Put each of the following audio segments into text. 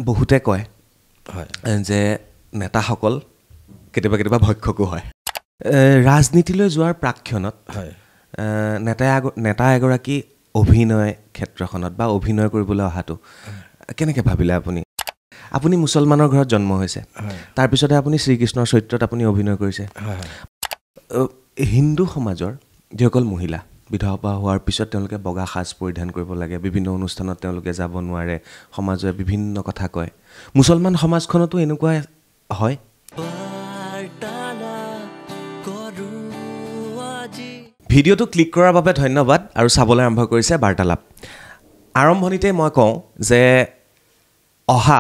বহুতে কয় হয় যে নেতাসকল কেতিয়াবা কেতিয়াবা ভক্ষকো হয় ৰাজনীতিলৈ যোৱাৰ প্ৰাক্ষণত হয় নেতা এগৰাকী অভিনয় ক্ষেত্ৰখনত বা অভিনয় কৰিবলৈ অহাটো কেনেকৈ ভাবিলে আপুনি মুছলমানৰ ঘৰত জন্ম হৈছে তাৰপিছতে আপুনি শ্ৰীকৃষ্ণৰ চৰিত্ৰত আপুনি অভিনয় কৰিছে হিন্দু সমাজৰ যিসকল মহিলা বিধৱা হোৱাৰ পিছত তেওঁলোকে বগা সাজ পৰিধান কৰিব লাগে বিভিন্ন অনুষ্ঠানত তেওঁলোকে যাব নোৱাৰে সমাজে বিভিন্ন কথা কয় মুছলমান সমাজখনতো এনেকুৱা হয় ভিডিঅ'টো ক্লিক কৰাৰ বাবে ধন্যবাদ আৰু চাবলৈ আৰম্ভ কৰিছে বাৰ্তালাপ আৰম্ভণিতে মই কওঁ যে অহা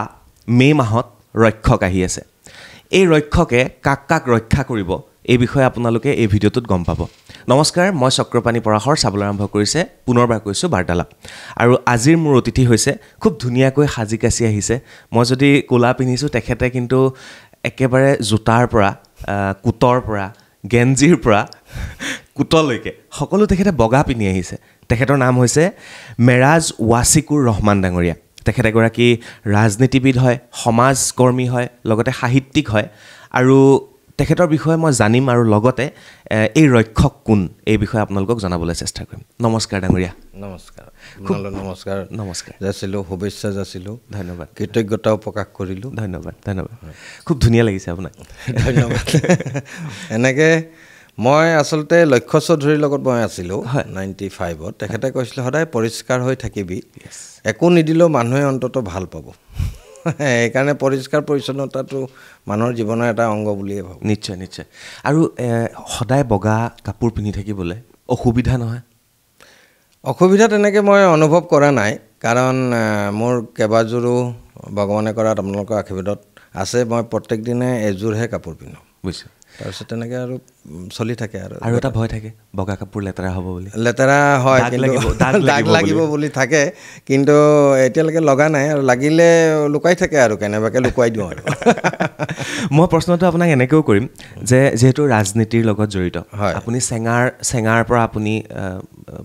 মে মাহত ৰক্ষক আহি আছে এই ৰক্ষকে কাক ৰক্ষা কৰিব এই বিষয়ে আপোনালোকে এই ভিডিঅ'টোত গম পাব নমস্কাৰ মই চক্ৰপাণী পৰাশৰ চাবলৈ আৰম্ভ কৰিছে পুনৰবাৰ কৈছোঁ বাৰ্তালাপ আৰু আজিৰ মোৰ অতিথি হৈছে খুব ধুনীয়াকৈ সাজি কাচি আহিছে মই যদি কোলা পিন্ধিছোঁ তেখেতে কিন্তু একেবাৰে জোতাৰ পৰা কোটৰ পৰা গেঞ্জিৰ পৰা কোটলৈকে সকলো তেখেতে বগা পিন্ধি আহিছে তেখেতৰ নাম হৈছে মেৰাজ ৱাছিকুৰ ৰহমান ডাঙৰীয়া তেখেত এগৰাকী ৰাজনীতিবিদ হয় সমাজকৰ্মী হয় লগতে সাহিত্যিক হয় আৰু তেখেতৰ বিষয়ে মই জানিম আৰু লগতে এই ৰক্ষক কোন এই বিষয়ে আপোনালোকক জনাবলৈ চেষ্টা কৰিম নমস্কাৰ ডাঙৰীয়া নমস্কাৰ যাচিলোঁ শুভেচ্ছা যাচিলোঁ ধন্যবাদ কৃতজ্ঞতাও প্ৰকাশ কৰিলোঁ ধন্যবাদ খুব ধুনীয়া লাগিছে আপোনাক ধন্যবাদ এনেকৈ মই আচলতে লক্ষ্য চৌধুৰীৰ লগত মই আছিলোঁ 95ত তেখেতে কৈছিলে সদায় পৰিষ্কাৰ হৈ থাকিবি একো নিদিলেও মানুহে অন্ততঃ ভাল পাব সেইকাৰণে পৰিষ্কাৰ পৰিচ্ছন্নতাটো মানুহৰ জীৱনৰ এটা অংগ বুলিয়ে ভাবোঁ নিশ্চয় আৰু সদায় বগা কাপোৰ পিন্ধি থাকিবলৈ অসুবিধা নহয় অসুবিধা তেনেকৈ মই অনুভৱ কৰা নাই কাৰণ মোৰ কেইবাযোৰো ভগৱানে কৰাত আপোনালোকৰ আশীৰ্বাদত আছে মই প্ৰত্যেক দিনে এযোৰহে কাপোৰ পিন্ধোঁ বুজিছোঁ তাৰপিছত তেনেকৈ আৰু চলি থাকে আৰু এটা ভয় থাকে বগা কাপোৰ লেতেৰা হ'ব বুলি লেতেৰা হয় দাগ লাগিব বুলি থাকে কিন্তু এতিয়ালৈকে লগা নাই আৰু লাগিলে লুকাই থাকে আৰু কেনেবাকৈ লুকুৱাই দিওঁ আৰু মই প্ৰশ্নটো আপোনাক এনেকৈও কৰিম যে যিহেতু ৰাজনীতিৰ লগত জড়িত আপুনি চেঙাৰ পৰা আপুনি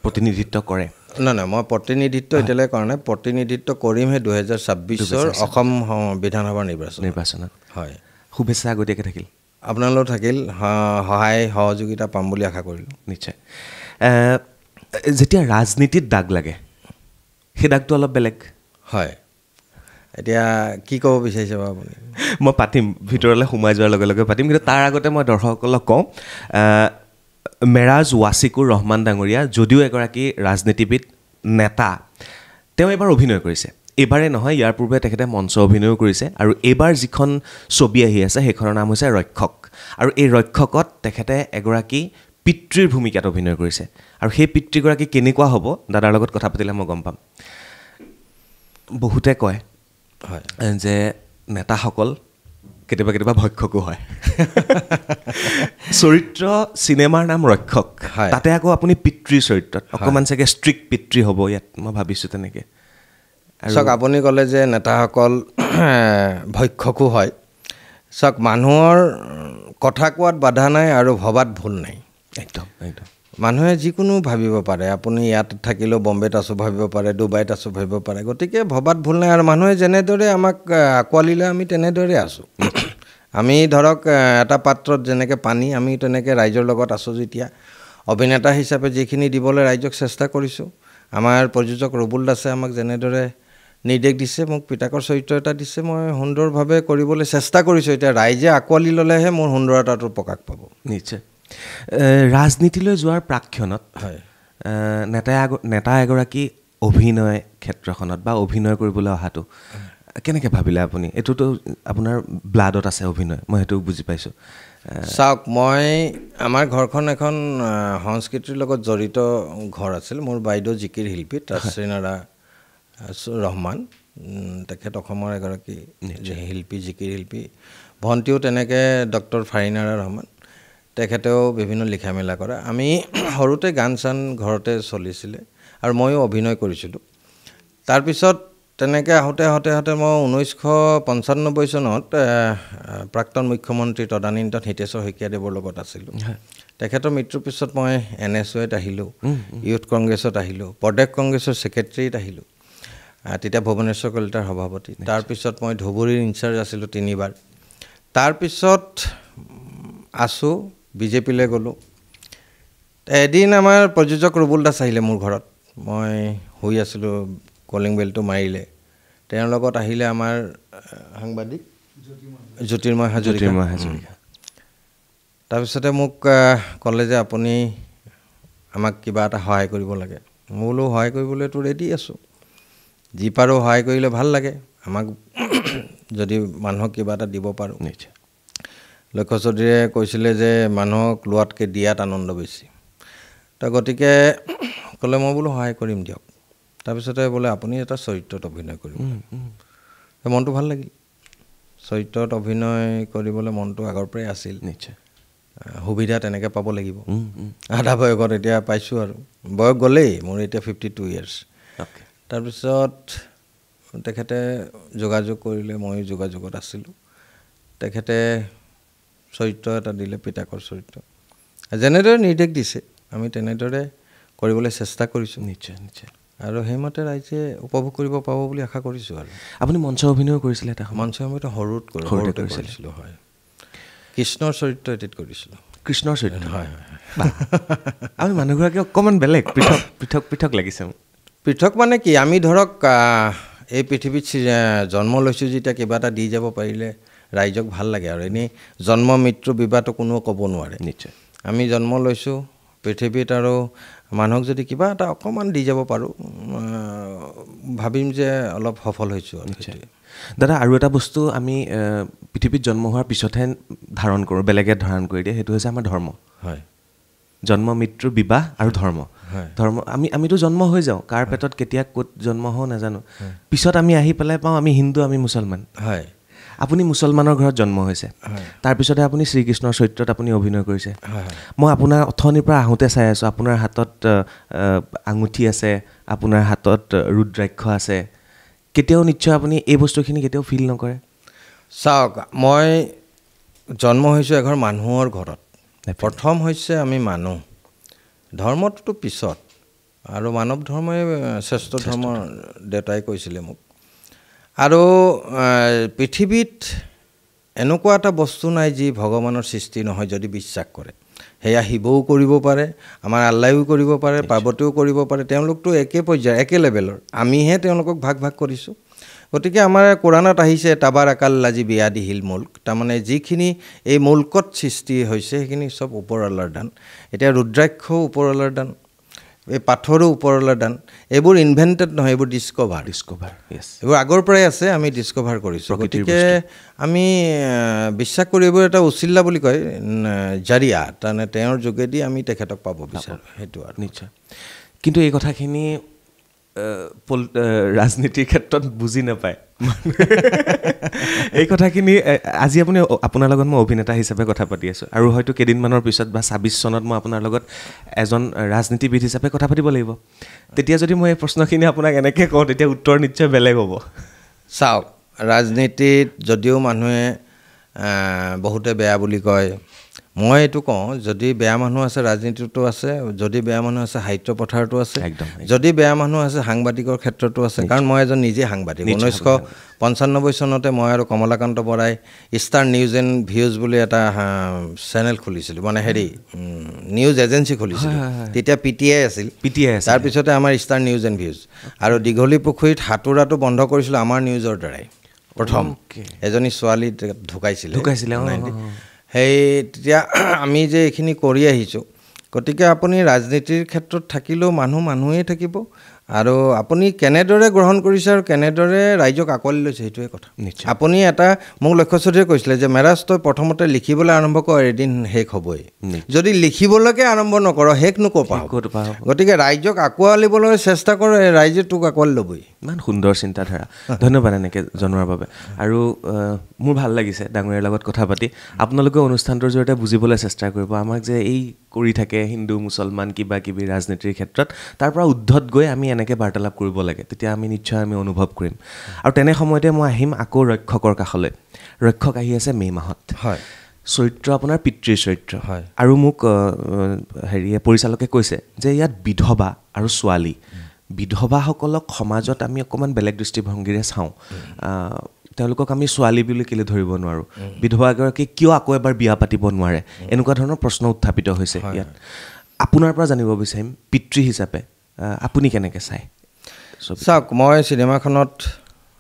প্ৰতিনিধিত্ব কৰে নহয় মই প্ৰতিনিধিত্ব এতিয়ালৈকে কৰা নাই প্ৰতিনিধিত্ব কৰিমহে 2026ৰ অসম বিধানসভাৰ নিৰ্বাচনত হয় শুভেচ্ছা আগতীয়াকৈ থাকিল আপোনালোক থাকিল সহায় সহযোগিতা পাম বুলি আশা কৰিলোঁ নিশ্চয় যেতিয়া ৰাজনীতিত দাগ লাগে সেই দাগটো অলপ বেলেগ হয় এতিয়া কি ক'ব বিচাৰিছে বাৰু আপুনি মই পাতিম ভিতৰলৈ সোমাই যোৱাৰ লগে লগে পাতিম কিন্তু তাৰ আগতে মই দৰ্শকসকলক কওঁ মেৰাজ ৱাছিকুৰ ৰহমান ডাঙৰীয়া যদিও এগৰাকী ৰাজনীতিবিদ নেতা তেওঁ এবাৰ অভিনয় কৰিছে এইবাৰে নহয় ইয়াৰ পূৰ্বে তেখেতে মঞ্চ অভিনয়ো কৰিছে আৰু এইবাৰ যিখন ছবি আহি আছে সেইখনৰ নাম হৈছে ৰক্ষক আৰু এই ৰক্ষকত তেখেতে এগৰাকী পিতৃৰ ভূমিকাত অভিনয় কৰিছে আৰু সেই পিতৃগৰাকী কেনেকুৱা হ'ব দাদাৰ লগত কথা পাতিলে মই গম পাম বহুতে কয় যে নেতাসকল কেতিয়াবা ভক্ষকো হয় চৰিত্ৰ চিনেমাৰ নাম ৰক্ষক তাতে আকৌ আপুনি পিতৃৰ চৰিত্ৰত অকণমান চাগে ষ্ট্ৰিক্ট পিতৃ হ'ব ইয়াত মই ভাবিছোঁ তেনেকৈ চাওক আপুনি ক'লে যে নেতাসকল ভক্ষকো হয় চাওক মানুহৰ কথা কোৱাত বাধা নাই আৰু ভবাত ভুল নাই একদম মানুহে যিকোনো ভাবিব পাৰে আপুনি ইয়াত থাকিলেও বম্বেত আছোঁ ভাবিব পাৰে ডুবাইত আছোঁ ভাবিব পাৰে গতিকে ভবাত ভুল নাই আৰু মানুহে যেনেদৰে আমাক আঁকোৱালিলে আমি তেনেদৰে আছোঁ আমি ধৰক এটা পাত্ৰত যেনেকৈ পানী আমি তেনেকৈ ৰাইজৰ লগত আছোঁ যেতিয়া অভিনেতা হিচাপে যিখিনি দিবলৈ ৰাইজক চেষ্টা কৰিছোঁ আমাৰ প্ৰযোজক ৰবুল দাসে আমাক যেনেদৰে নিৰ্দেশ দিছে মোক পিতাকৰ চৰিত্ৰ এটা দিছে মই সুন্দৰভাৱে কৰিবলৈ চেষ্টা কৰিছোঁ এতিয়া ৰাইজে আঁকোৱালি ল'লেহে মোৰ সুন্দৰতাটো প্ৰকাশ পাব নিশ্চয় ৰাজনীতিলৈ যোৱাৰ প্ৰাক্ষণত নেতা এগৰাকী অভিনয় ক্ষেত্ৰখনত বা অভিনয় কৰিবলৈ অহাটো কেনেকৈ ভাবিলে আপুনি এইটোতো আপোনাৰ ব্লাডত আছে অভিনয় মই সেইটো বুজি পাইছোঁ চাওক মই আমাৰ ঘৰখন এখন সংস্কৃতিৰ লগত জড়িত ঘৰ আছিল মোৰ বাইদেউ জিকিৰ শিল্পী তাছৰিনাৰা ৰহমান তেখেত অসমৰ এগৰাকী শিল্পী জিকিৰ শিল্পী ভণ্টিও তেনেকৈ ডক্টৰ ফাৰিনাৰা ৰহমান তেখেতেও বিভিন্ন লিখা মেলা কৰে আমি সৰুতে গান চান ঘৰতে চলিছিলে আৰু ময়ো অভিনয় কৰিছিলোঁ তাৰপিছত তেনেকৈ আহোঁতে মই 1995 চনত প্ৰাক্তন মুখ্যমন্ত্ৰী তদানীন্তন হিতেশ্বৰ শইকীয়াদেৱৰ লগত আছিলোঁ তেখেতৰ মৃত্যুৰ পিছত মই NSOত আহিলোঁ ইউথ কংগ্ৰেছত আহিলোঁ প্ৰদেশ কংগ্ৰেছৰ ছেক্ৰেটাৰীত আহিলোঁ তেতিয়া ভুৱনেশ্বৰ কলিতাৰ সভাপতি তাৰপিছত মই ধুবুৰীৰ ইনচাৰ্জ আছিলোঁ 3 বাৰ তাৰপিছত আছোঁ বিজেপিলৈ গ'লোঁ এদিন আমাৰ প্ৰযোজক ৰুবুল দাস আহিলে মোৰ ঘৰত মই শুই আছিলোঁ কলিং বেলটো মাৰিলে তেওঁৰ লগত আহিলে আমাৰ সাংবাদিক জ্যোতিৰ্ময় হাজৰিকা তাৰপিছতে মোক ক'লে যে আপুনি আমাক কিবা এটা সহায় কৰিব লাগে মই বোলো সহায় কৰিবলৈতো ৰেডি আছোঁ যি পাৰোঁ সহায় কৰিলে ভাল লাগে আমাক যদি মানুহক কিবা এটা দিব পাৰোঁ লক্ষ্য চৌধুৰীয়ে কৈছিলে যে মানুহক লোৱাতকৈ দিয়াত আনন্দ বেছি তো গতিকে ক'লে মই বোলো সহায় কৰিম দিয়ক তাৰপিছতে বোলে আপুনি এটা চৰিত্ৰত অভিনয় কৰিব মনটো ভাল লাগিল চৰিত্ৰত অভিনয় কৰিবলৈ মনটো আগৰ পৰাই আছিল নিশ্চয় সুবিধা তেনেকৈ পাব লাগিব আধা বয়সত এতিয়া পাইছোঁ আৰু বয়স গ'লেই মোৰ এতিয়া 52 ইয়াৰ্ছ তাৰপিছত তেখেতে যোগাযোগ কৰিলে মই যোগাযোগত আছিলোঁ তেখেতে চৰিত্ৰ এটা দিলে পিতাকৰ চৰিত্ৰ যেনেদৰে নিৰ্দেশ দিছে আমি তেনেদৰে কৰিবলৈ চেষ্টা কৰিছোঁ নিশ্চয় নিশ্চয় আৰু সেইমতে ৰাইজে উপভোগ কৰিব পাব বুলি আশা কৰিছোঁ আৰু আপুনি মঞ্চ অভিনয় কৰিছিলে এটা মঞ্চ অভিনয়টো সৰুতে কৰিছিলোঁ হয় কৃষ্ণৰ চৰিত্ৰ এটিত কৰিছিলোঁ কৃষ্ণৰ চৰিত্ৰ হয় আমি মানুহগৰাকী অকণমান বেলেগ পৃথক লাগিছে পৃথক মানে কি আমি ধৰক এই পৃথিৱীত জন্ম লৈছোঁ যেতিয়া কিবা এটা দি যাব পাৰিলে ৰাইজক ভাল লাগে আৰু এনেই জন্ম মৃত্যু বিবাহটো কোনেও ক'ব নোৱাৰে নিশ্চয় আমি জন্ম লৈছোঁ পৃথিৱীত আৰু মানুহক যদি কিবা এটা অকণমান দি যাব পাৰোঁ ভাবিম যে অলপ সফল হৈছোঁ নিশ্চয় দাদা আৰু এটা বস্তু আমি পৃথিৱীত জন্ম হোৱাৰ পিছতহে ধাৰণ কৰোঁ বেলেগে ধাৰণ কৰি দিয়ে সেইটো হৈছে আমাৰ ধৰ্ম হয় জন্ম মৃত্যু বিবাহ আৰু ধৰ্ম আমিতো জন্ম হৈ যাওঁ কাৰ পেটত কেতিয়া ক'ত জন্ম হওঁ নাজানো পিছত আমি আহি পেলাই পাওঁ আমি হিন্দু আমি মুছলমান হয় আপুনি মুছলমানৰ ঘৰত জন্ম হৈছে তাৰপিছতে আপুনি শ্ৰীকৃষ্ণৰ চৰিত্ৰত আপুনি অভিনয় কৰিছে মই আপোনাৰ অথনিৰ পৰা আহোঁতে চাই আছোঁ আপোনাৰ হাতত আঙুঠি আছে আপোনাৰ হাতত ৰুদ্ৰাক্ষ আছে কেতিয়াও নিশ্চয় আপুনি এই বস্তুখিনি কেতিয়াও ফিল নকৰে চাওক মই জন্ম হৈছোঁ এঘৰ মানুহৰ ঘৰত প্ৰথম হৈছে আমি মানুহ ধৰ্মটোতো পিছত আৰু মানৱ ধৰ্মই শ্ৰেষ্ঠ ধৰ্ম দেউতাই কৈছিলে মোক আৰু পৃথিৱীত এনেকুৱা এটা বস্তু নাই যি ভগৱানৰ সৃষ্টি নহয় যদি বিশ্বাস কৰে সেয়া শিৱও কৰিব পাৰে আমাৰ আল্লাহেও কৰিব পাৰে পাৰ্বতীও কৰিব পাৰে তেওঁলোকতো একে পৰ্যায়ৰ একে লেভেলৰ আমিহে তেওঁলোকক ভাগ কৰিছোঁ গতিকে আমাৰ কোৰাণত আহিছে তাবাৰাকাল্লাজি বিয়াদিহিল মুল্ক তাৰমানে যিখিনি এই মুল্কত সৃষ্টি হৈছে সেইখিনি চব ওপৰৱালাৰ দান এতিয়া ৰুদ্ৰাক্ষও ওপৰৱালাৰ দান এই পাথৰো ওপৰৱালাৰ দান এইবোৰ ইনভেণ্টেড নহয় এইবোৰ ডিস্কভাৰ এইবোৰ আগৰ পৰাই আছে আমি ডিস্কভাৰ কৰিছোঁ গতিকে আমি বিশ্বাস কৰি এইবোৰ এটা উচিল্লা বুলি কয় জাৰিয়া তাৰমানে তেওঁৰ যোগেদি আমি তেখেতক পাব বিচাৰোঁ সেইটো আৰু নিশ্চয় কিন্তু এই কথাখিনি ৰাজনীতিৰ ক্ষেত্ৰত বুজি নাপায় এই কথাখিনি আজি আপুনি আপোনাৰ লগত মই অভিনেতা হিচাপে কথা পাতি আছোঁ আৰু হয়তো কেইদিনমানৰ পিছত বা 26 চনত মই আপোনাৰ লগত এজন ৰাজনীতিবিদ হিচাপে কথা পাতিব লাগিব তেতিয়া যদি মই এই প্ৰশ্নখিনি আপোনাক এনেকৈ কওঁ তেতিয়া উত্তৰ নিশ্চয় বেলেগ হ'ব চাওক ৰাজনীতিত যদিও মানুহে বহুতে বেয়া বুলি কয় মই এইটো কওঁ যদি বেয়া মানুহ আছে ৰাজনীতিতো আছে যদি বেয়া মানুহ আছে সাহিত্য পথাৰতো আছে যদি বেয়া মানুহ আছে সাংবাদিকৰ ক্ষেত্ৰতো আছে কাৰণ মই এজন নিজে সাংবাদিক 1995 চনতে মই আৰু কমলাকান্ত বৰাই ষ্টাৰ নিউজ এণ্ড ভিউজ বুলি এটা চেনেল খুলিছিলোঁ মানে নিউজ এজেঞ্চি খুলিছিলোঁ তেতিয়া পিটিআই আছিল তাৰপিছতে আমাৰ ষ্টাৰ নিউজ এণ্ড ভিউজ আৰু দীঘলী পুখুৰীত সাঁতোৰাটো বন্ধ কৰিছিলোঁ আমাৰ নিউজৰ দ্বাৰাই প্ৰথম এজনী ছোৱালী ঢুকাইছিলে সেই তেতিয়া আমি যে এইখিনি কৰি আহিছোঁ গতিকে আপুনি ৰাজনীতিৰ ক্ষেত্ৰত থাকিলেও মানুহেই থাকিব আৰু আপুনি কেনেদৰে গ্ৰহণ কৰিছে আৰু কেনেদৰে ৰাইজক আঁকোৱালি লৈছে সেইটোৱে কথা আপুনি এটা মোক লক্ষ্য চৌধুৰীয়ে কৈছিলে যে মেৰাজ তই প্ৰথমতে লিখিবলৈ আৰম্ভ কৰ এদিন শেষ হ'বই যদি লিখিবলৈকে আৰম্ভ নকৰ শেষনো ক'ৰ পৰা গতিকে ৰাইজক আঁকোৱালিবলৈ চেষ্টা কৰ ৰাইজে তোক আঁকোৱালি ল'বই ইমান সুন্দৰ চিন্তাধাৰা ধন্যবাদ এনেকৈ জনোৱাৰ বাবে আৰু মোৰ ভাল লাগিছে ডাঙৰীয়াৰ লগত কথা পাতি আপোনালোকে অনুষ্ঠানটোৰ জৰিয়তে বুজিবলৈ চেষ্টা কৰিব আমাক যে এই কৰি থাকে হিন্দু মুছলমান কিবা কিবি ৰাজনীতিৰ ক্ষেত্ৰত তাৰ পৰা উদ্ধত গৈ আমি এনেকৈ বাৰ্তালাপ কৰিব লাগে তেতিয়া আমি নিশ্চয় আমি অনুভৱ কৰিম আৰু তেনে সময়তে মই আহিম আকৌ ৰক্ষকৰ কাষলৈ ৰক্ষক আহি আছে মে' মাহত হয় চৰিত্ৰ আপোনাৰ পিতৃৰ চৰিত্ৰ হয় আৰু মোক পৰিচালকে কৈছে যে ইয়াত বিধৱা আৰু ছোৱালী বিধৱাসকলক সমাজত আমি অকণমান বেলেগ দৃষ্টিভংগীৰে চাওঁ তেওঁলোকক আমি ছোৱালী বুলি কেলৈ ধৰিব নোৱাৰোঁ বিধৱা এগৰাকী কিয় আকৌ এবাৰ বিয়া পাতিব নোৱাৰে এনেকুৱা ধৰণৰ প্ৰশ্ন উত্থাপিত হৈছে ইয়াত আপোনাৰ পৰা জানিব বিচাৰিম পিতৃ হিচাপে আপুনি কেনেকৈ চায় চাওক মই চিনেমাখনত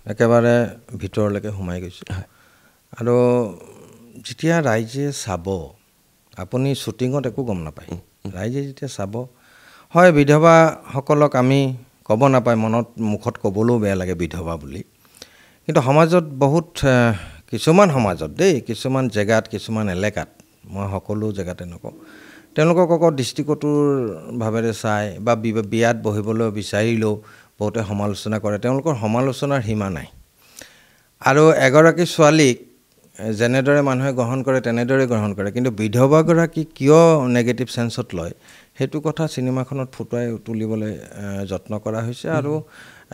একেবাৰে ভিতৰলৈকে সোমাই গৈছোঁ আৰু যেতিয়া ৰাইজে চাব আপুনি শ্বুটিঙত একো গম নাপায় ৰাইজে যেতিয়া চাব হয় বিধৱাসকলক আমি ক'ব নাপায় মুখত ক'বলৈও বেয়া লাগে বিধৱা বুলি কিন্তু সমাজত বহুত কিছুমান সমাজত কিছুমান জেগাত কিছুমান এলেকাত মই সকলো জেগাতে নকওঁ তেওঁলোকক আকৌ দৃষ্টিকটুৰ ভাৱেৰে চাই বা বিয়াত বহিবলৈ বিচাৰিলেও বহুতে সমালোচনা কৰে তেওঁলোকৰ সমালোচনাৰ সীমা নাই আৰু এগৰাকী ছোৱালীক যেনেদৰে মানুহে গ্ৰহণ কৰে তেনেদৰে গ্ৰহণ কৰে কিন্তু বিধৱাগৰাকী কিয় নেগেটিভ চেন্সত লয় সেইটো কথা চিনেমাখনত ফুটাই তুলিবলৈ যত্ন কৰা হৈছে আৰু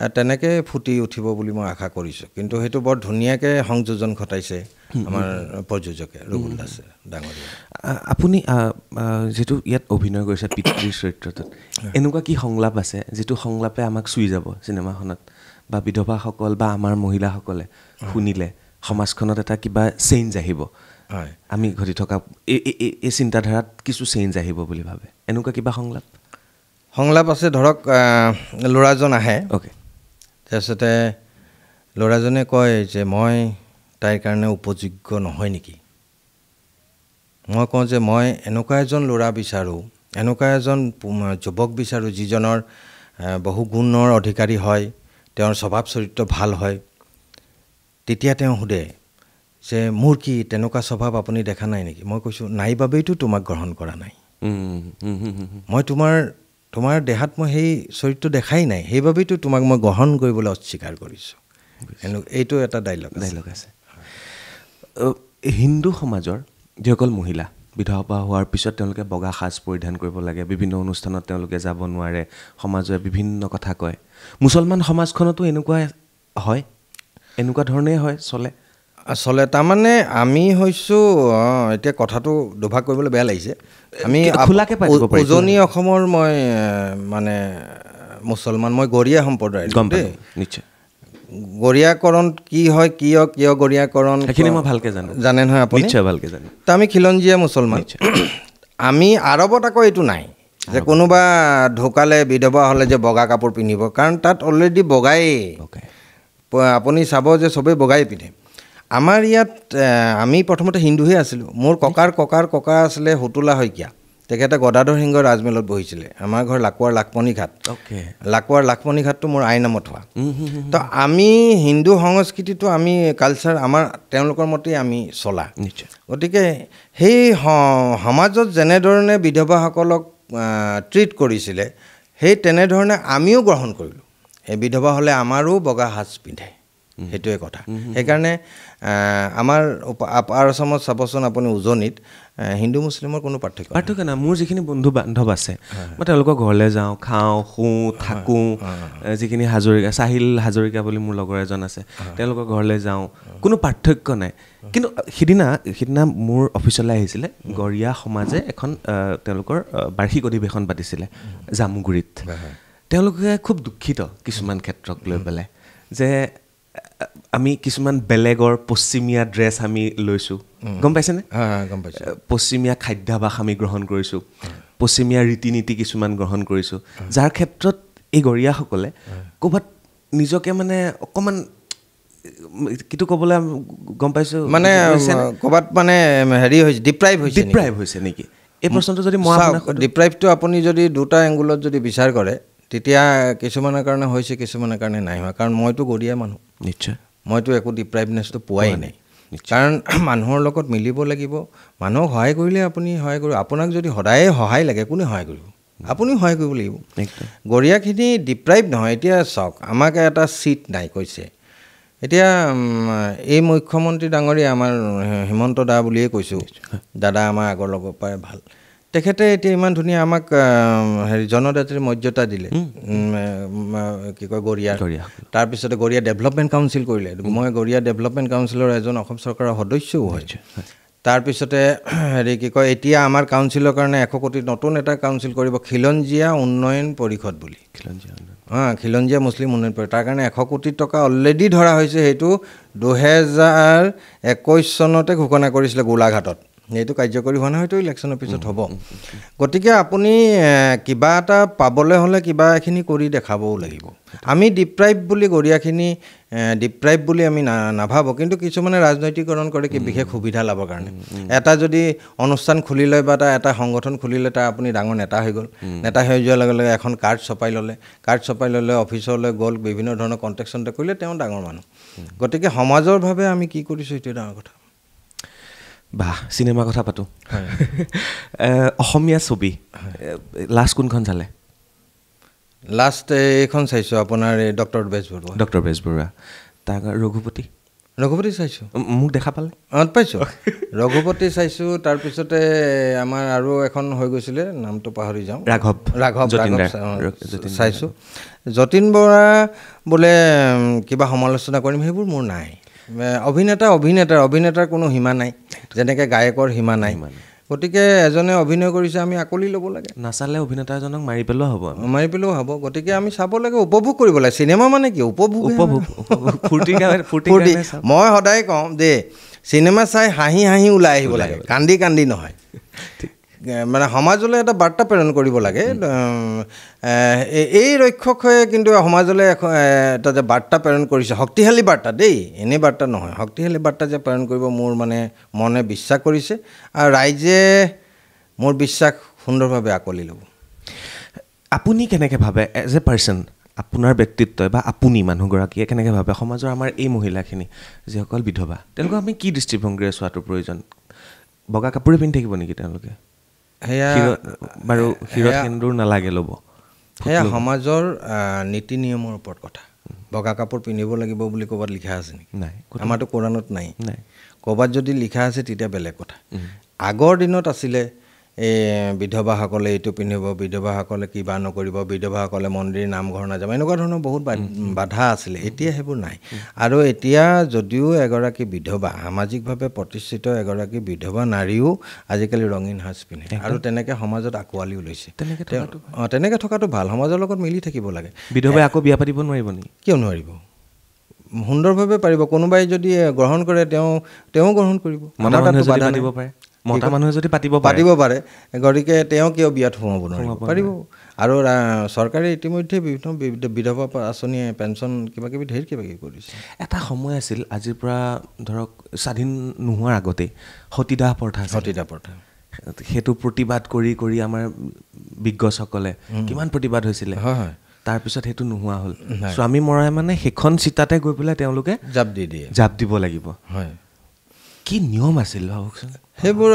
তেনেকৈ ফুটি উঠিব বুলি মই আশা কৰিছোঁ কিন্তু সেইটো বৰ ধুনীয়াকৈ সংযোজন ঘটাইছে আমাৰ প্ৰযোজকে ৰুবুল দাসে ডাঙৰীয়া আপুনি যিটো ইয়াত অভিনয় কৰিছে পিতৃৰ চৰিত্ৰটোত এনেকুৱা কি সংলাপ আছে যিটো সংলাপে আমাক চুই যাব চিনেমাখনত বা বিধৱাসকল বা আমাৰ মহিলাসকলে শুনিলে সমাজখনত এটা কিবা চেঞ্জ আহিব আমি ঘটি থকা এই চিন্তাধাৰাত কিছু চেঞ্জ আহিব বুলি ভাবে এনেকুৱা কিবা সংলাপ আছে ধৰক ল'ৰাজন আহে অ'কে তাৰপিছতে ল'ৰাজনে কয় যে মই তাইৰ কাৰণে উপযোগ্য নহয় নেকি মই কওঁ যে মই এনেকুৱা এজন ল'ৰা বিচাৰোঁ এনেকুৱা এজন যুৱক বিচাৰোঁ যিজনৰ বহু গুণৰ অধিকাৰী হয় তেওঁৰ স্বভাৱ চৰিত্ৰ ভাল হয় তেতিয়া তেওঁ সোধে যে মোৰ কি তেনেকুৱা স্বভাৱ আপুনি দেখা নাই নেকি মই কৈছোঁ নাই বাবেইতো তোমাক গ্ৰহণ কৰা নাই মই তোমাৰ দেহাত মই সেই চৰিত্ৰ দেখাই নাই সেইবাবেইতো তোমাক মই গ্ৰহণ কৰিবলৈ অস্বীকাৰ কৰিছোঁ এইটো এটা ডাইলগ আছে হিন্দু সমাজৰ যিসকল মহিলা বিধৱা হোৱাৰ পিছত তেওঁলোকে বগা সাজ পৰিধান কৰিব লাগে বিভিন্ন অনুষ্ঠানত তেওঁলোকে যাব নোৱাৰে সমাজে বিভিন্ন কথা কয় মুছলমান সমাজখনতো এনেকুৱা হয় এনেকুৱা ধৰণেই হয় চলে তাৰমানে আমি হৈছোঁ এতিয়া কথাটো দুভাগ কৰিবলৈ বেয়া লাগিছে আমি খোলাকৈ পাতিব পাৰি উজনি অসমৰ মই মানে মুছলমান মই গৰীয়া সম্প্ৰদায়ৰ নিশ্চয় গৰীয়াকৰণ কি হয় কিয় গৰীয়াকৰণ সেইখিনি মই ভালকৈ জানে নহয় আপুনি নিশ্চয় ভালকৈ জানো তো আমি খিলঞ্জীয়া মুছলমান আমি আৰৱত আকৌ এইটো নাই যে কোনোবা ঢুকালে বিধৱা হ'লে যে বগা কাপোৰ পিন্ধিব কাৰণ তাত অলৰেডি বগাই আপুনি চাব যে চবেই বগাই পিন্ধে আমাৰ ইয়াত আমি প্ৰথমতে হিন্দুহে আছিলোঁ মোৰ ককা আছিলে হুতুলা শইকীয়া তেখেতে গদাধৰ সিংহ ৰাজমেলত বহিছিলে আমাৰ ঘৰ লাকুৱাৰ লাখমণি ঘাটটো মোৰ আই নামত হোৱা তো আমি হিন্দু সংস্কৃতিটো আমি কালচাৰ আমাৰ তেওঁলোকৰ মতেই আমি চলা গতিকে সেই সমাজত যেনেধৰণে বিধৱাসকলক ট্ৰিট কৰিছিলে সেই তেনেধৰণে আমিও গ্ৰহণ কৰিলোঁ এই বিধৱা হ'লে আমাৰো বগা সাজ পিন্ধে সেইটোৱে কথা সেইকাৰণে আমাৰ আপাৰ আছামত চাবচোন আপুনি উজনিত হিন্দু মুছলিমৰ কোনো পাৰ্থক্য নাই মোৰ যিখিনি বন্ধু বান্ধৱ আছে মই তেওঁলোকৰ ঘৰলৈ যাওঁ খাওঁ শুওঁ থাকোঁ যিখিনি হাজৰিকা চাহিল হাজৰিকা বুলি মোৰ লগৰ এজন আছে তেওঁলোকৰ ঘৰলৈ যাওঁ কোনো পাৰ্থক্য নাই কিন্তু সিদিনা মোৰ অফিচলৈ আহিছিলে গৰীয়া সমাজে এখন তেওঁলোকৰ বাৰ্ষিক অধিৱেশন পাতিছিলে জামুগুৰিত তেওঁলোকে খুব দুখিত কিছুমান ক্ষেত্ৰক লৈ পেলাই যে আমি কিছুমান বেলেগৰ পশ্চিমীয়া ড্ৰেছ আমি লৈছোঁ গম পাইছেনে গম পাইছোঁ পশ্চিমীয়া খাদ্যাভাস আমি গ্ৰহণ কৰিছোঁ পশ্চিমীয়া ৰীতি নীতি কিছুমান গ্ৰহণ কৰিছোঁ যাৰ ক্ষেত্ৰত এই গৰীয়াসকলে ক'ৰবাত নিজকে মানে অকণমান কিটো ক'বলৈ গম পাইছোঁ মানে ক'ৰবাত মানে হেৰি হৈছে ডিপ্ৰাইভ হৈছে নেকি এই প্ৰশ্নটো যদি মই ডিপ্ৰাইভটো আপুনি যদি দুটা এংগুলত যদি বিচাৰ কৰে তেতিয়া কিছুমানৰ কাৰণে হৈছে কিছুমানৰ কাৰণে নাই হোৱা কাৰণ মইতো গৰীয়া মানুহ নিশ্চয় মইতো একো ডিপ্ৰাইভনেছটো পোৱাই নাই কাৰণ মানুহৰ লগত মিলিব লাগিব মানুহক সহায় কৰিলে আপুনি সহায় কৰিব আপোনাক যদি সদায়ে সহায় লাগে কোনে সহায় কৰিব আপুনি সহায় কৰিব লাগিব গৰীয়াখিনি ডিপ্ৰাইভ নহয় এতিয়া চাওক আমাক এটা ছিট নাই কৈছে এতিয়া এই মুখ্যমন্ত্ৰী ডাঙৰীয়া আমাৰ হিমন্ত দা বুলিয়ে কৈছোঁ দাদা আমাৰ আগৰ লগৰ পৰাই ভাল তেখেতে এতিয়া ইমান ধুনীয়া আমাক হেৰি জনজাতিৰ মৰ্যাদা দিলে কি কয় গৰীয়াৰ তাৰপিছতে গৰীয়া ডেভেলপমেণ্ট কাউন্সিল কৰিলে মই গৰীয়া ডেভেলপমেণ্ট কাউন্সিলৰ এজন অসম চৰকাৰৰ সদস্যও হয় তাৰপিছতে হেৰি কি কয় এতিয়া আমাৰ কাউন্সিলৰ কাৰণে 100 কোটি নতুন এটা কাউন্সিল কৰিব খিলঞ্জীয়া উন্নয়ন পৰিষদ বুলি খিলঞ্জীয়া মুছলিম উন্নয়ন পৰিষদ তাৰ কাৰণে 100 কোটি টকা অলৰেডি ধৰা হৈছে সেইটো 2021 চনতে ঘোষণা কৰিছিলে গোলাঘাটত এইটো কাৰ্যকৰী হোৱা নাই হয়তো ইলেকশ্যনৰ পিছত হ'ব গতিকে আপুনি কিবা এটা পাবলৈ হ'লে কিবা এখিনি কৰি দেখাবও লাগিব আমি ডিপ্ৰাইভ বুলি গৰিয়াখিনি ডিপ্ৰাইভ বুলি আমি নাভাবো কিন্তু কিছুমানে ৰাজনৈতিকৰণ কৰে কি বিশেষ সুবিধা লাভৰ কাৰণে এটা যদি অনুষ্ঠান খুলি লয় বা এটা সংগঠন খুলি লয় তাৰ আপুনি ডাঙৰ নেতা হৈ গ'ল নেতা হৈ যোৱাৰ লগে লগে এখন কাৰ্ড ছপাই ল'লে অফিচলৈ গ'ল বিভিন্ন ধৰণৰ কণ্টেকশ্যনতে কৰিলে তেওঁ ডাঙৰ মানুহ গতিকে সমাজৰ ভাৱে আমি কি কৰিছোঁ এইটো ডাঙৰ কথা বাহ চিনেমা কথা পাতো অসমীয়া ছবি লাষ্ট কোনখন চালে লাষ্ট এইখন চাইছোঁ আপোনাৰ ডক্টৰ বেজবৰুৱা তাৰ ৰঘুপতি চাইছোঁ মোক দেখা পালে পাইছোঁ ৰঘুপতি চাইছোঁ তাৰপিছতে আমাৰ আৰু এখন হৈ গৈছিলে নামটো পাহৰি যাওঁ ৰাঘৱ চাইছোঁ যতীন বৰা বোলে কিবা সমালোচনা কৰিম সেইবোৰ মোৰ নাই অভিনেতাৰ কোনো সীমা নাই যেনেকৈ গায়কৰ সীমা নাই গতিকে এজনে অভিনয় কৰিছে আমি আকলি ল'ব লাগে নাচালে অভিনেতা এজনক মাৰি পেলোৱা হ'ব গতিকে আমি চাব লাগে উপভোগ কৰিব লাগে চিনেমা মানে কি উপভোগ ফূৰ্তি মই সদায় কওঁ যে চিনেমা চাই হাঁহি ওলাই আহিব লাগে কান্দি নহয় মানে সমাজলৈ এটা বাৰ্তা প্ৰেৰণ কৰিব লাগে এই ৰক্ষকে কিন্তু সমাজলৈ এটা যে বাৰ্তা প্ৰেৰণ কৰিছে শক্তিশালী বাৰ্তা দেই এনে বাৰ্তা নহয় শক্তিশালী বাৰ্তা যে প্ৰেৰণ কৰিব মোৰ মনে বিশ্বাস কৰিছে আৰু ৰাইজে মোৰ বিশ্বাস সুন্দৰভাৱে আকলি ল'ব আপুনি কেনেকৈ ভাবে এজ এ পাৰ্চন আপোনাৰ ব্যক্তিত্বই বা আপুনি মানুহগৰাকীয়ে কেনেকৈ ভাবে সমাজৰ আমাৰ এই মহিলাখিনি যিসকল বিধৱা তেওঁলোকক আমি কি দৃষ্টিভংগীৰে চোৱাটো প্ৰয়োজন বগা কাপোৰে পিন্ধি থাকিব নেকি তেওঁলোকে বাৰু হিৰত সেন্দুৰ নালাগে ল'ব সেয়া সমাজৰ নীতি নিয়মৰ ওপৰত কথা বগা কাপোৰ পিন্ধিব লাগিব বুলি ক'ৰবাত লিখা আছে নেকি নাই আমাৰতো কোৰাণত নাই ক'ৰবাত যদি লিখা আছে তেতিয়া বেলেগ কথা আগৰ দিনত আছিলে বিধৱাসকলে এইটো পিন্ধিব বিধৱাসকলে কিবা নকৰিব বিধৱাসকলে মন্দিৰ নামঘৰ নাযাব এনেকুৱা ধৰণৰ বহুত বাধা আছিলে এতিয়া সেইবোৰ নাই আৰু এতিয়া যদিও এগৰাকী বিধৱা সামাজিকভাৱে প্ৰতিষ্ঠিত এগৰাকী বিধৱা নাৰীও আজিকালি ৰঙীন সাজ পিন্ধে আৰু তেনেকৈ সমাজত আঁকোৱালিও লৈছে তেনেকৈ থকাটো ভাল সমাজৰ লগত মিলি থাকিব লাগে বিধৱাই আকৌ বিয়া পাতিব নোৱাৰিব নেকি কিয় নোৱাৰিব সুন্দৰভাৱে পাৰিব কোনোবাই যদি গ্ৰহণ কৰে তেওঁ গ্ৰহণ কৰিব মতা মানুহে যদি পাতিব পাৰে গতিকে তেওঁ কিয় বিয়াত সোমাব নোৱাৰিব পাৰিব আৰু চৰকাৰে ইতিমধ্যে বিভিন্ন বিধৱা আঁচনি পেঞ্চন কিবাকিবি ঢেৰ কিবাকিবি কৰিছে এটা সময় আছিল আজিৰ পৰা ধৰক স্বাধীন নোহোৱাৰ আগতেই সতীদাহ প্ৰথা সেইটো প্ৰতিবাদ কৰি আমাৰ বিজ্ঞসকলে কিমান প্ৰতিবাদ হৈছিলে হয় তাৰপিছত সেইটো নোহোৱা হ'ল স্বামী মৰাই মানে সেইখন চিতাতে গৈ পেলাই তেওঁলোকে জাপ দিব লাগিব হয় কি নিয়ম আছিল ভাবকচোন সেইবোৰ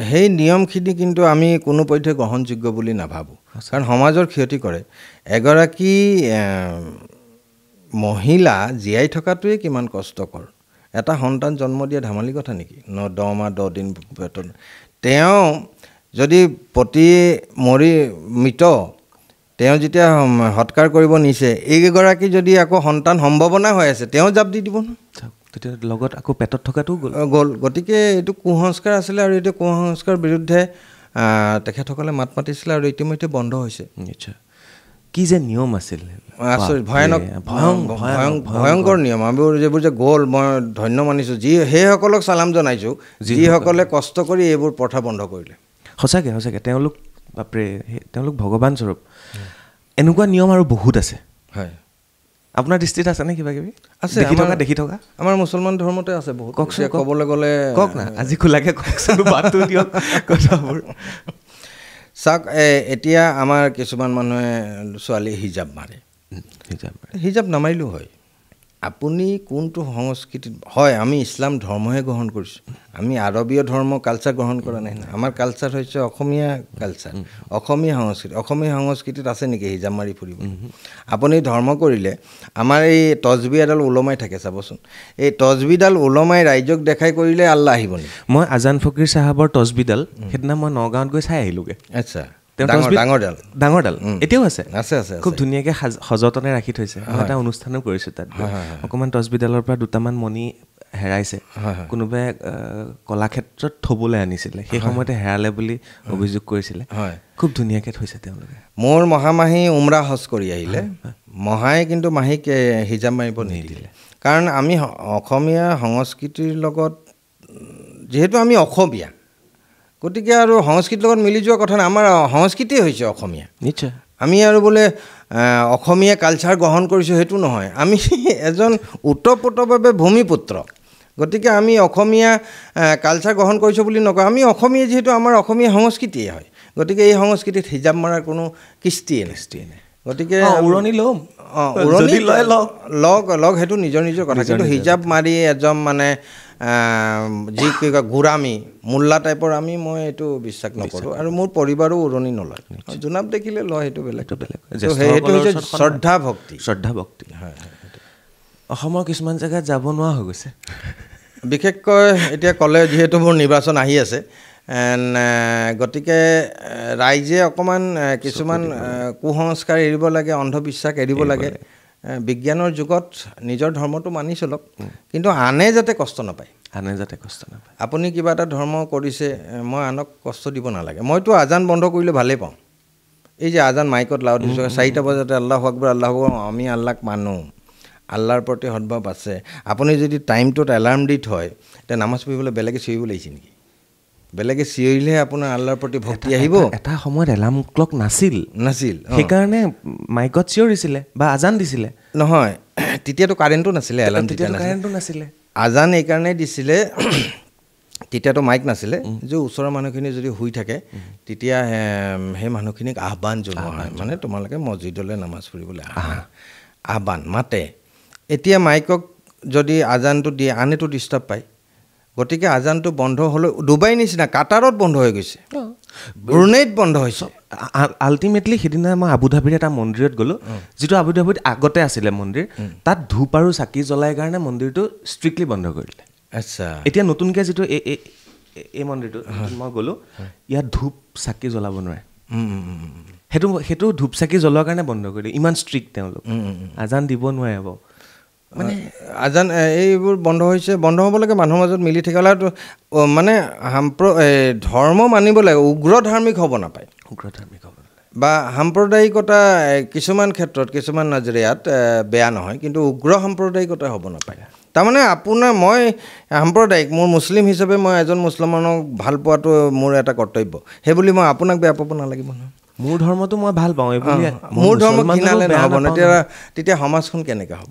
সেই নিয়মখিনি কিন্তু আমি কোনো পধ্যে গ্ৰহণযোগ্য বুলি নাভাবোঁ কাৰণ সমাজৰ ক্ষতি কৰে এগৰাকী মহিলা জীয়াই থকাটোৱে কিমান কষ্টকৰ এটা সন্তান জন্ম দিয়া ধেমালি কথা নেকি 10 মাহ 10 দিন পেটত তেওঁ যদি মৃত তেওঁ যেতিয়া সৎকাৰ কৰিব নিছে এইগৰাকী যদি আকৌ সন্তান সম্ভাৱনা হৈ আছে তেওঁ জাপ দি দিব ন তেতিয়া লগত আকৌ পেটত থকাটো গ'ল গতিকে এইটো কুসংস্কাৰ আছিলে আৰু এইটো কুসংস্কাৰ বিৰুদ্ধে তেখেতসকলে মাত মাতিছিলে আৰু ইতিমধ্যে বন্ধ হৈছে নিশ্চয় কি যে নিয়ম আছিল আচৰিত ভয়ংকৰ নিয়ম আমি যিবোৰ যে গ'ল মই ধন্য মানিছোঁ সেইসকলক চালাম জনাইছোঁ যিসকলে কষ্ট কৰি এইবোৰ প্ৰথা বন্ধ কৰিলে সঁচাকৈ তেওঁলোক ভগৱান স্বৰূপ এনেকুৱা নিয়ম আৰু বহুত আছে হয় আপোনাৰ দৃষ্টিত আছে নে কিবা কিবি আছে দেখি থকা আমাৰ মুছলমান ধৰ্মতে আছে বহুত ক'বলৈ গ'লে কওক না আজি খোলাকৈ কওকচোন বাটটো দিয়ক কথাবোৰ চাওক এতিয়া আমাৰ কিছুমান মানুহে ছোৱালী হিজাব মাৰে হিজাব নামাৰিলেও হয় আপুনি কোনটো সংস্কৃতিত হয় আমি ইছলাম ধৰ্মহে গ্ৰহণ কৰিছোঁ আমি আৰবীয় ধৰ্ম কালচাৰ গ্ৰহণ কৰা নাই আমাৰ কালচাৰ হৈছে অসমীয়া কালচাৰ অসমীয়া সংস্কৃতিত আছে নেকি হিজাব মাৰি ফুৰিব আপুনি ধৰ্ম কৰিলে আমাৰ এই তজবি এডাল ওলমাই থাকে চাবচোন এই তজবিডাল ওলমাই ৰাইজক দেখাই কৰিলে আল্লাহ আহিব নেকি মই আজান ফকীৰ চাহাবৰ তজবিডাল সেইদিনা মই নগাঁৱত গৈ চাই আহিলোগৈ আচ্ছা ডাঙৰডাল এতিয়াও আছে খুব ধুনীয়াকৈ সযতনে ৰাখি থৈছে এটা অনুষ্ঠানো কৰিছোঁ তাত অকণমান তজবিডালৰ পৰা দুটামান মণি হেৰাইছে কোনোবাই কলাক্ষেত্ৰত থ'বলৈ আনিছিলে সেই সময়তে হেৰালে বুলি অভিযোগ কৰিছিলে খুব ধুনীয়াকৈ থৈছে তেওঁলোকে মোৰ মহামাহী উমৰা হজ কৰি আহিলে মহাই কিন্তু মাহীক হিজাব মাৰিব নিদিলে কাৰণ আমি অসমীয়া সংস্কৃতিৰ লগত যিহেতু আমি অসমীয়া গতিকে আৰু সংস্কৃতিৰ লগত মিলি যোৱা কথা নাই আমাৰ সংস্কৃতিয়ে হৈছে অসমীয়া নিশ্চয় আমি আৰু বোলে অসমীয়া কালচাৰ গ্ৰহণ কৰিছোঁ সেইটো নহয় আমি এজন ওতঃপ্ৰোতভাৱে ভূমিপুত্ৰ গতিকে আমি অসমীয়া কালচাৰ গ্ৰহণ কৰিছোঁ বুলি নকওঁ আমি অসমীয়া যিহেতু আমাৰ অসমীয়া সংস্কৃতিয়ে হয় গতিকে এই সংস্কৃতিত হিজাব মৰাৰ কোনো কৃষ্টিয়ে নাই গতিকে উৰণি ল'ম উৰণি লগ সেইটো নিজৰ নিজৰ কথা কিন্তু হিজাব মাৰি এজন মানে যি কি কয় গোৰামী মোল্লা টাইপৰ মই এইটো বিশ্বাস নকৰোঁ আৰু মোৰ পৰিবাৰো উৰণি নলয় জোনাব দেখিলে লয় সেইটো বেলেগ সেইটো হৈছে শ্ৰদ্ধা ভক্তি হয় অসমৰ কিছুমান জেগাত যাব নোৱাৰা হৈ গৈছে বিশেষকৈ এতিয়া ক'লে যিহেতু মোৰ নিৰ্বাচন আহি আছে গতিকে ৰাইজে অকণমান কিছুমান কুসংস্কাৰ এৰিব লাগে অন্ধবিশ্বাস এৰিব লাগে বিজ্ঞানৰ যুগত নিজৰ ধৰ্মটো মানি চলক কিন্তু আনে যাতে কষ্ট নাপায় আপুনি কিবা এটা ধৰ্ম কৰিছে মই আনক কষ্ট দিব নালাগে মইতো আজান বন্ধ কৰিলে ভালেই পাওঁ এই যে আজান মাইকত লাউড দিছোঁ 4টা বজাতে আল্লাহু আকবৰ আমি আল্লাহক মানো আল্লাহৰ প্ৰতি সদ্ভাৱ আছে আপুনি যদি টাইমটোত এলাৰ্ম দি থয় এতিয়া নামাজ পঢ়িবলৈ বেলেগে চিঞৰিব লাগিছে নেকি বেলেগে চিঞৰিলেহে আপোনাৰ আল্লাহৰ প্ৰতি ভক্তি আহিব এটা সময়ত এলাৰ্ম ক্লক নাছিল সেইকাৰণে মাইকত চিঞৰিছিলে বা আজান দিছিলে নহয় তেতিয়াতো কাৰেণ্টো নাছিলে এলাৰ্ম কাৰেণ্টো নাছিলে আজান এইকাৰণে দিছিলে তেতিয়াতো মাইক নাছিলে যে ওচৰৰ মানুহখিনি যদি শুই থাকে তেতিয়া সেই মানুহখিনিক আহ্বান জনোৱা হয় মানে তোমালোকে মছজিদলৈ নামাজ পঢ়িবলৈ আহ্বান মাতে এতিয়া মাইকক যদি আজানটো দিয়ে আনেতো ডিষ্টাৰ্ব পায় গতিকে আজানটো বন্ধ হ'লে ডুবাই নিচিনা কাটাৰত বন্ধ হৈ গৈছে ব্ৰুনেইত বন্ধ হৈছে আল্টিমেটলি সেইদিনা মই আবুধাবিৰ এটা মন্দিৰত গ'লোঁ যিটো আবুধাবিত আগতে আছিলে মন্দিৰ তাত ধূপ আৰু চাকি জ্বলাই কাৰণে মন্দিৰটো ষ্ট্ৰিক্টলি বন্ধ কৰি দিলে আচ্ছা এতিয়া নতুনকৈ যিটো এই মন্দিৰটো মই গ'লোঁ ইয়াত ধূপ চাকি জ্বলাব নোৱাৰে সেইটো ধূপ চাকি জ্বলোৱাৰ কাৰণে বন্ধ কৰি দিয়ে ইমান ষ্ট্ৰিক্ট তেওঁলোক আজান দিব নোৱাৰে হ'ব মানে আজান এইবোৰ বন্ধ হৈছে বন্ধ হ'ব লাগে মানুহৰ মাজত মিলি থাকিলে মানে ধৰ্ম মানিব লাগে উগ্ৰ ধাৰ্মিক হ'ব নাপায় বা সাম্প্ৰদায়িকতা কিছুমান ক্ষেত্ৰত কিছুমান নজৰিয়াত বেয়া নহয় কিন্তু উগ্ৰ সাম্প্ৰদায়িকতা হ'ব নাপায় তাৰমানে আপোনাৰ মই সাম্প্ৰদায়িক মোৰ মুছলিম হিচাপে মই এজন মুছলমানক ভাল পোৱাটো মোৰ এটা কৰ্তব্য সেইবুলি মই আপোনাক বেয়া পাব নালাগিব নহয় মোৰ ধৰ্মটো মই ভাল পাওঁ এইবুলি মোৰ ধৰ্ম ঘিনালে নহ'ব তেতিয়া সমাজখন কেনেকৈ হ'ব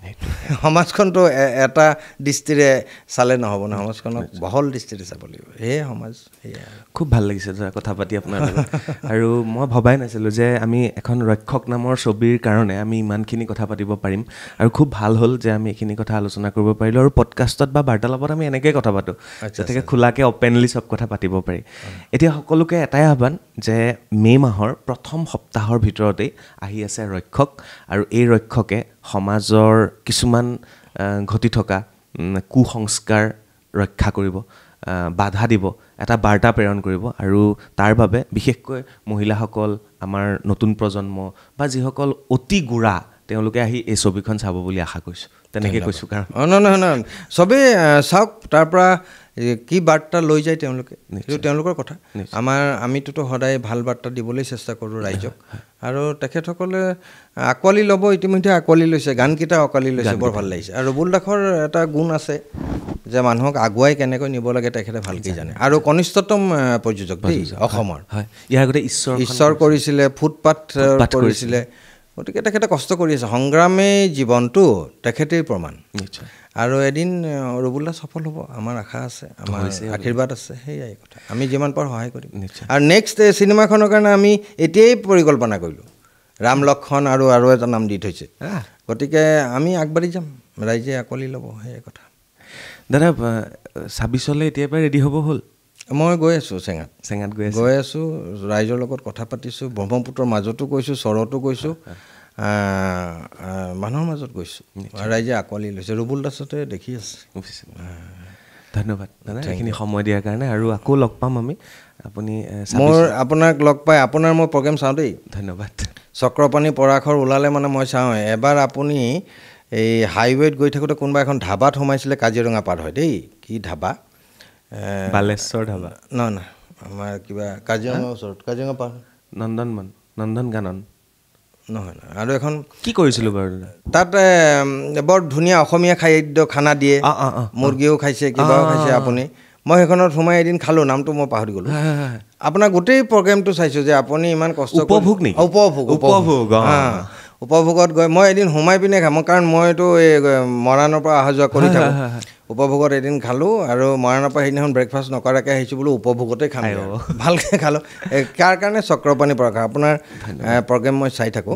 সমাজখনতো এটা দৃষ্টিৰে চালে নহ'ব ন সমাজখনক বহল দৃষ্টিৰে চাব লাগিব সেয়ে সমাজ সেয়া খুব ভাল লাগিছে দাদা কথা পাতি আপোনাৰ লগত আৰু মই ভবাই নাছিলোঁ যে আমি এখন ৰক্ষক নামৰ ছবিৰ কাৰণে আমি ইমানখিনি কথা পাতিব পাৰিম আৰু খুব ভাল হ'ল যে আমি এইখিনি কথা আলোচনা কৰিব পাৰিলোঁ আৰু পডকাষ্টত বা বাৰ্তালাপত আমি এনেকৈয়ে কথা পাতোঁ যাতে খোলাকৈ অপেনলি চব কথা পাতিব পাৰি এতিয়া সকলোকে এটাই আহ্বান যে মে' মাহৰ প্ৰথম সপ্তাহৰ ভিতৰতেই আহি আছে ৰক্ষক আৰু এই ৰক্ষকে সমাজৰ কিছুমান ঘটি থকা কুসংস্কাৰ ৰক্ষা কৰিব বাধা দিব এটা বাৰ্তা প্ৰেৰণ কৰিব আৰু তাৰ বাবে বিশেষকৈ মহিলাসকল আমাৰ নতুন প্ৰজন্ম বা যিসকল অতি গোড়া তেওঁলোকে আহি এই ছবিখন চাব বুলি আশা কৰিছোঁ তেনেকৈ কৈছোঁ কাৰণ নহয় চবেই চাওক তাৰ পৰা কি বাৰ্তা লৈ যায় তেওঁলোকে সেইটো তেওঁলোকৰ কথা আমিতো সদায় ভাল বাৰ্তা দিবলৈ চেষ্টা কৰোঁ ৰাইজক আৰু তেখেতসকলে আঁকোৱালি ল'ব ইতিমধ্যে আঁকোৱালি লৈছে গানকেইটা আঁকোৱালি লৈছে বৰ ভাল লাগিছে আৰু ৰুবুল দাসৰ এটা গুণ আছে যে মানুহক আগুৱাই কেনেকৈ নিব লাগে তেখেতে ভালকৈ জানে আৰু কনিষ্ঠতম প্ৰযোজক অসমৰ ইয়াৰ আগতে ঈশ্বৰ কৰিছিলে ফুটপাথ কৰিছিলে গতিকে তেখেতে কষ্ট কৰি আছে সংগ্ৰামেই জীৱনটো তেখেতেই প্ৰমাণ আৰু এদিন ৰুবুল দাস সফল হ'ব আমাৰ আশা আছে আমাৰ আশীৰ্বাদ আছে সেয়াই কথা আমি যিমান পাৰোঁ সহায় কৰিম আৰু নেক্সট চিনেমাখনৰ কাৰণে আমি এতিয়াই পৰিকল্পনা কৰিলোঁ ৰাম লক্ষ্মণ আৰু এটা নাম দি থৈছে গতিকে আমি আগবাঢ়ি যাম ৰাইজে আঁকোৱালি ল'ব সেয়াই কথা দাদা 26লৈ এতিয়াৰ পৰা ৰেডি হ'ব হ'ল মই গৈ আছোঁ চেঙাত গৈ আছোঁ ৰাইজৰ লগত কথা পাতিছোঁ ব্ৰহ্মপুত্ৰৰ মাজতো গৈছোঁ চৰতো গৈছোঁ মানুহৰ মাজত গৈছোঁ ৰাইজে আঁকোৱালি লৈছে ৰুবুল দাসতে দেখি আছে ধন্যবাদ দাদা এইখিনি সময় দিয়াৰ কাৰণে আৰু আকৌ লগ পাম আমি আপুনি আপোনাক লগ পাই আপোনাৰ মই প্ৰগ্ৰেম চাওঁ দেই ধন্যবাদ চক্ৰপাণী পৰাশৰ ওলালে মানে মই চাওঁ এবাৰ আপুনি এই হাইৱেত গৈ থাকোঁতে কোনোবা এখন ধাবাত সোমাইছিলে কাজিৰঙা পাৰ হয় দেই কি ধাবা বালেশ্বৰ ধাবা নহয় নহয় আমাৰ কিবা কাজিৰঙাৰ ওচৰত কাজিৰঙা পাৰ নন্দন কানন নহয় আৰু এখন কি কৰিছিলোঁ বাৰু তাত বৰ ধুনীয়া অসমীয়া খানা দিয়ে মুৰ্গীও খাইছে কিবাও খাইছে আপুনি মই সেইখনত সোমাই এদিন খালোঁ নামটো মই পাহৰি গ'লোঁ আপোনাৰ গোটেই প্ৰগ্ৰেমটো চাইছোঁ যে আপুনি ইমান কষ্ট উপভোগ নেকি উপভোগত গৈ মই এদিন সোমাই পিনে খাম কাৰণ মইতো এই মৰাণৰ পৰা অহা যোৱা কৰি থাকোঁ উপভোগত এদিন খালোঁ আৰু মৰাণৰ পৰা সেইদিনাখন ব্ৰেকফাষ্ট নকৰাকৈ আহিছোঁ বোলো উপভোগতে খাম ভালকৈ খালোঁ কাৰ কাৰণে চক্ৰপাণী প্ৰকাশ আপোনাৰ প্ৰগ্ৰেম মই চাই থাকোঁ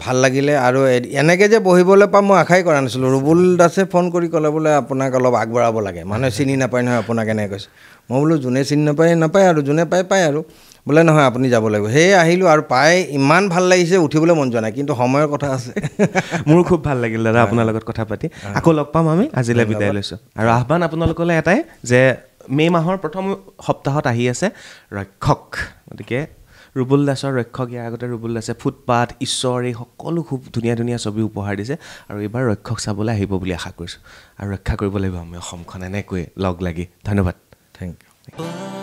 ভাল লাগিলে আৰু এনেকৈ যে বহিবলৈ পাম মই আশাই কৰা নাছিলোঁ ৰুবুল দাসে ফোন কৰি ক'লে বোলে আপোনাক অলপ আগবঢ়াব লাগে মানুহে চিনি নাপায় নহয় আপোনাক এনেকৈ কৈছে মই বোলো যোনে চিনি নাপায় আৰু যোনে পায় আৰু বোলে নহয় আপুনি যাব লাগিব সেয়ে আহিলোঁ আৰু পাই ইমান ভাল লাগিছে উঠিবলৈ মন যোৱা নাই কিন্তু সময়ৰ কথা আছে মোৰ খুব ভাল লাগিল দাদা আপোনাৰ লগত কথা পাতি আকৌ লগ পাম আমি আজিলৈ বিদায় লৈছোঁ আৰু আহ্বান আপোনালোকলৈ এটাই যে মে' মাহৰ প্ৰথম সপ্তাহত আহি আছে ৰক্ষক গতিকে ৰুবুল দাসৰ ৰক্ষক ইয়াৰ আগতে ৰুবুল দাসে ফুটপাথ ঈশ্বৰ এই সকলো খুব ধুনীয়া ধুনীয়া ছবি উপহাৰ দিছে আৰু এইবাৰ ৰক্ষক চাবলৈ আহিব বুলি আশা কৰিছোঁ আৰু ৰক্ষা কৰিব লাগিব আমি অসমখন এনেকৈয়ে লগ লাগি ধন্যবাদ থেংক ইউ